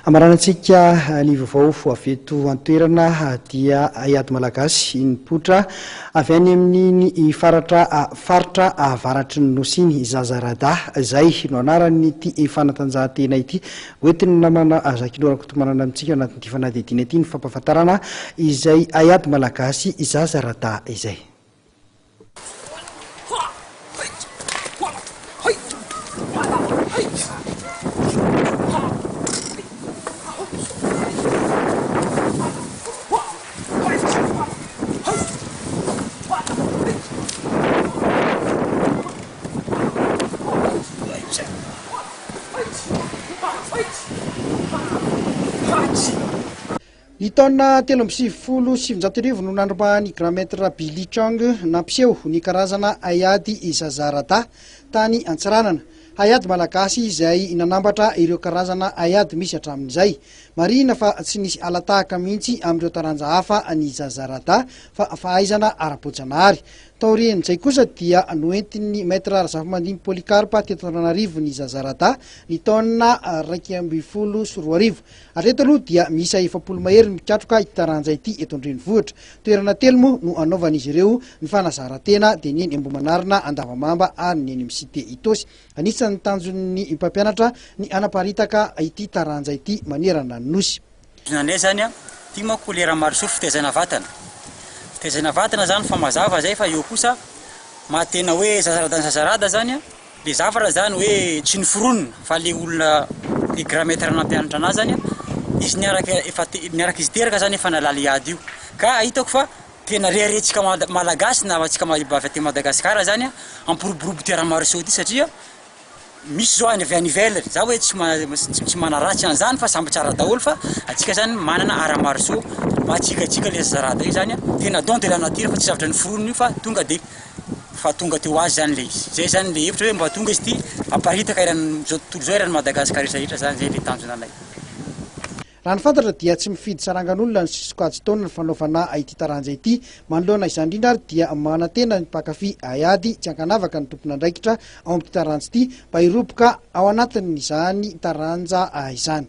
Amaranantsika ny vaovao avy eto an-toerana dia Aiady Malagasy nipoitra avy any amin'ny faritra avaratry ny Nosy Zazarada izay no anaran'ity fanatanjahantena ity hoentiny namana Zakinora Kotomanana amintsika anatin'ity fanadihadiana ity ny fampahafantarana izay Aiady Malagasy Zazarada izay. Ny taona 3,770 no nandrombahan'ny Grand Maître Billy Chang nampiseho ny karazana Aiady Zazarada tany Antsiranana. Aiady Malagasy izay nanambatra ireo karazana Aiady misy hatramin'izay. Marina fa tsy nisy alatahaka mihitsy amin'ireo taranja hafa ny Zazarada fa fahaizana ara-boajanahary. Taorian'izay kosa dia noentin'ny Maître Razafamandimby Polikarpa teto Antananarivo ny Zazarada ny taona 2012. Hatreto aloha dia miisa 7 mahery mikatroka ity taranja ity eto an-drenivohitra. Toerana 3 moa no anaovan'izy ireo ny fanazarantena dia ny eny Ambohimanarina, Andavamamba ary ny eny amin'ny Cité Itosy. Anisan'ny tanjon'ny mpampianatra ny anaparitaka ity taranja ity manerana ny Nosy. Nanay zany ty manko lera maro soa fitaizana vatana. Fitaizana vatana zany fa mazava zay fa eo kosa mahatena hoe Zazarada zany le zavatra zany hoe tsy niforonina fa le olona le Grand Maître nampianatra anazy zany izy niaraka izy teraka zany efa nalala Iady io. Ka hitako fa tena reharetsika malagasy na atsika mahibavy aty Madagasikara zany ampiroborobo ty raha maro soa ty satria misy zao any avy any ivelany za hoe tsy manaratsy an'izany fa samby tsara daholo fa atsika zany manana ara-marosoa mahatsikatsika le Zazarada io zany tena don de la nature fa tsy zavatra niforonina io fa tonga teo azy zany le izy. Zay zany le hevitra hoe mba tonga izy ty aparitaka zao tontolo zao eran'ny Madagasikara rehetra zany zay le tanjona anay. Raha ny fantatra dia tsy mifidy sarangan'olona ny sokajy taona ny fanaovana ity taranja ity. Manoloana izany indrindra ary dia manantena ny mpakafy Aiady tsy ankanavaka ny tompon'andraikitra ao amin'ity taranja ity mba hiroboka ao anatin'izany taranja izany.